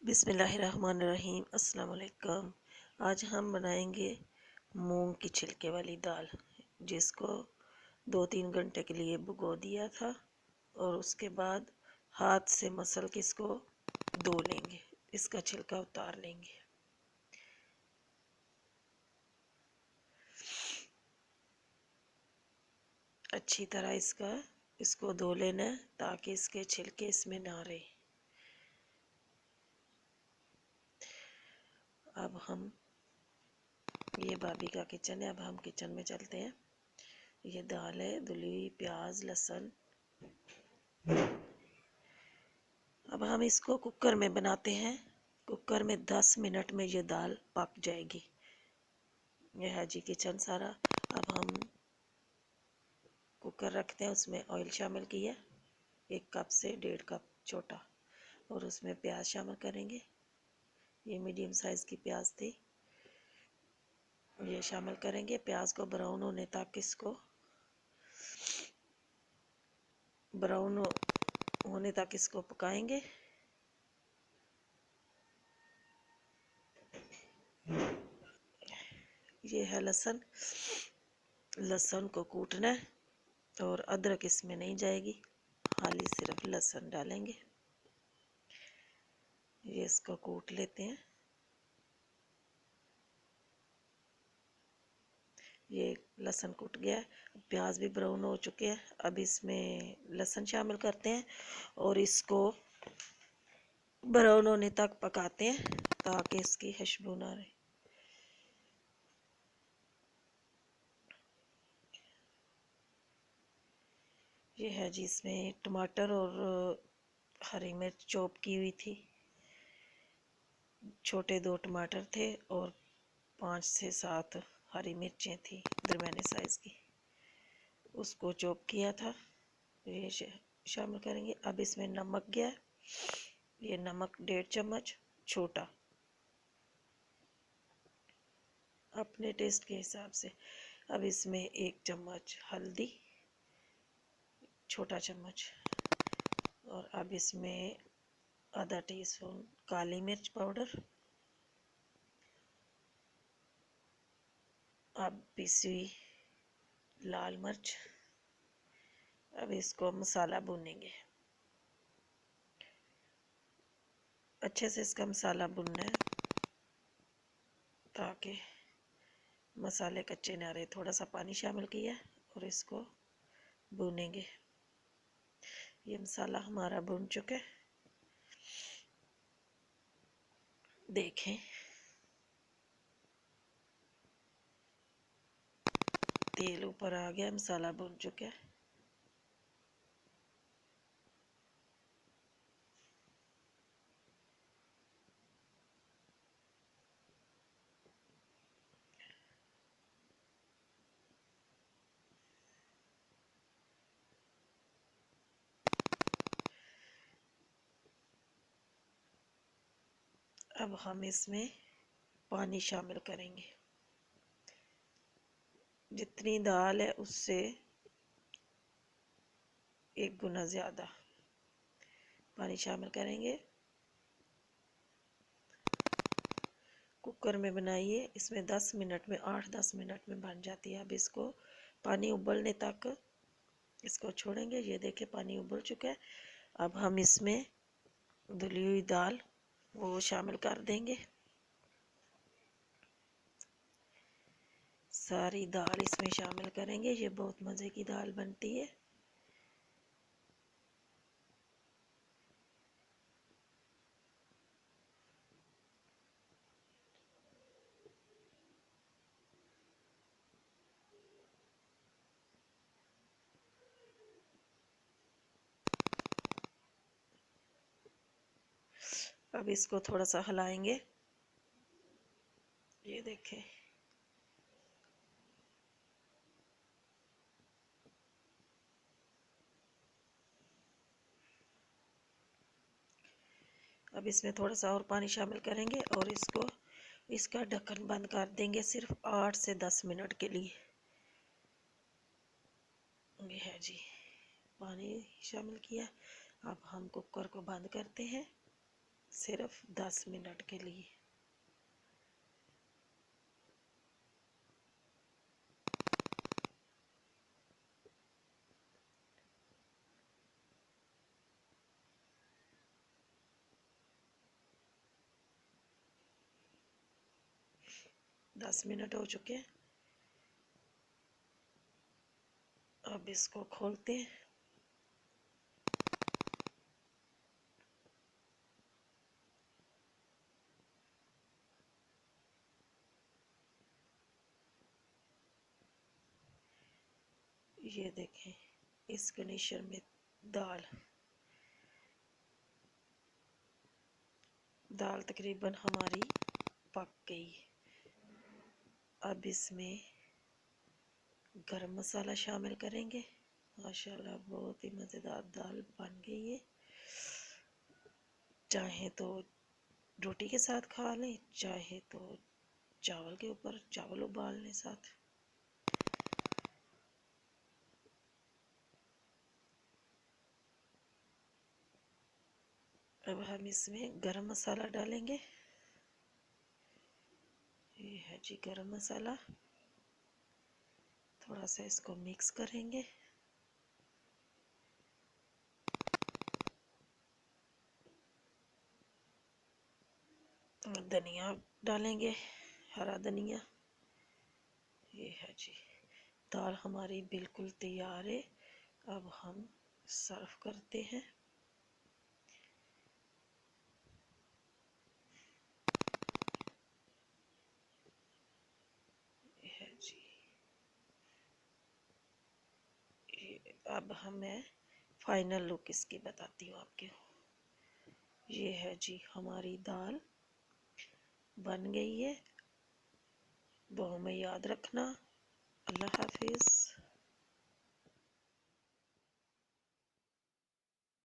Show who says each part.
Speaker 1: बिस्मिल्लाहिर्रहमानिर्रहीम। अस्सलाम वालेकुम। आज हम बनाएंगे मूंग की छिलके वाली दाल, जिसको 2-3 घंटे के लिए भिगो दिया था और उसके बाद हाथ से मसल के इसको धो लेंगे, इसका छिलका उतार लेंगे। अच्छी तरह इसको धो लेना है ताकि इसके छिलके इसमें ना रहे। अब हम ये भाभी का किचन है, अब हम किचन में चलते हैं। ये दाल है, धुली हुई प्याज लहसुन। अब हम इसको कुकर में बनाते हैं। कुकर में 10 मिनट में ये दाल पक जाएगी। यह है जी किचन सारा। अब हम कुकर रखते हैं, उसमें ऑयल शामिल किया 1 कप से 1.5 कप छोटा, और उसमें प्याज शामिल करेंगे। ये मीडियम साइज़ की प्याज थी, ये शामिल करेंगे। प्याज को ब्राउन होने तक इसको पकाएंगे। ये है लहसुन। लहसुन को कूटना है और अदरक इसमें नहीं जाएगी, खाली सिर्फ लहसुन डालेंगे। ये इसको कूट लेते हैं। ये लहसुन कूट गया है, प्याज भी ब्राउन हो चुके हैं। अब इसमें लहसुन शामिल करते हैं और इसको ब्राउन होने तक पकाते हैं ताकि इसकी खुशबू ना रहे। ये है जी, इसमें टमाटर और हरी मिर्च चॉप की हुई थी। छोटे 2 टमाटर थे और 5 से 7 हरी मिर्चें थी दरमियाने साइज़ की, उसको चॉप किया था। ये शामिल करेंगे। अब इसमें नमक गया है, ये नमक 1.5 चम्मच छोटा, अपने टेस्ट के हिसाब से। अब इसमें 1 चम्मच हल्दी, छोटा चम्मच, और अब इसमें आधा टीस्पून काली मिर्च पाउडर। अब पिसी हुई लाल मिर्च। अब इसको मसाला भूनेंगे, अच्छे से इसका मसाला भुनना है ताकि मसाले कच्चे ना रहे। थोड़ा सा पानी शामिल किया और इसको भूनेंगे। ये मसाला हमारा भुन चुका है, देखें। तेल ऊपर आ गया, मसाला भुन चुका है। अब हम इसमें पानी शामिल करेंगे। जितनी दाल है उससे 1 गुना ज़्यादा पानी शामिल करेंगे। कुकर में बनाइए, इसमें 10 मिनट में 8-10 मिनट में बन जाती है। अब इसको पानी उबलने तक इसको छोड़ेंगे। ये देखिए पानी उबल चुका है। अब हम इसमें धुली हुई दाल वो शामिल कर देंगे। सारी दाल इसमें शामिल करेंगे। ये बहुत मज़े की दाल बनती है। अब इसको थोड़ा सा हिलाएंगे। ये देखें, अब इसमें थोड़ा सा और पानी शामिल करेंगे और इसका ढक्कन बंद कर देंगे सिर्फ 8 से 10 मिनट के लिए। ये है जी, पानी शामिल किया। अब हम कुकर को बंद करते हैं। सिर्फ 10 मिनट के लिए। दस मिनट हो चुके हैं। अब इसको खोलते हैं। ये देखें, इस कंडीशन में दाल तकरीबन हमारी पक गई। अब इसमें गरम मसाला शामिल करेंगे। माशाल्लाह बहुत ही मज़ेदार दाल बन गई है। चाहे तो रोटी के साथ खा लें, चाहे तो चावल के ऊपर चावल उबाल लें साथ। अब हम इसमें गरम मसाला डालेंगे। ये है जी गरम मसाला। थोड़ा सा इसको मिक्स करेंगे। और धनिया डालेंगे, हरा धनिया। ये है जी, दाल हमारी बिल्कुल तैयार है। अब हम सर्व करते हैं। ये है जी, अब मैं फाइनल लुक इसकी बताती हूँ आपको। ये है जी हमारी दाल बन गई है। दुआ में याद रखना। अल्लाह हाफिज़।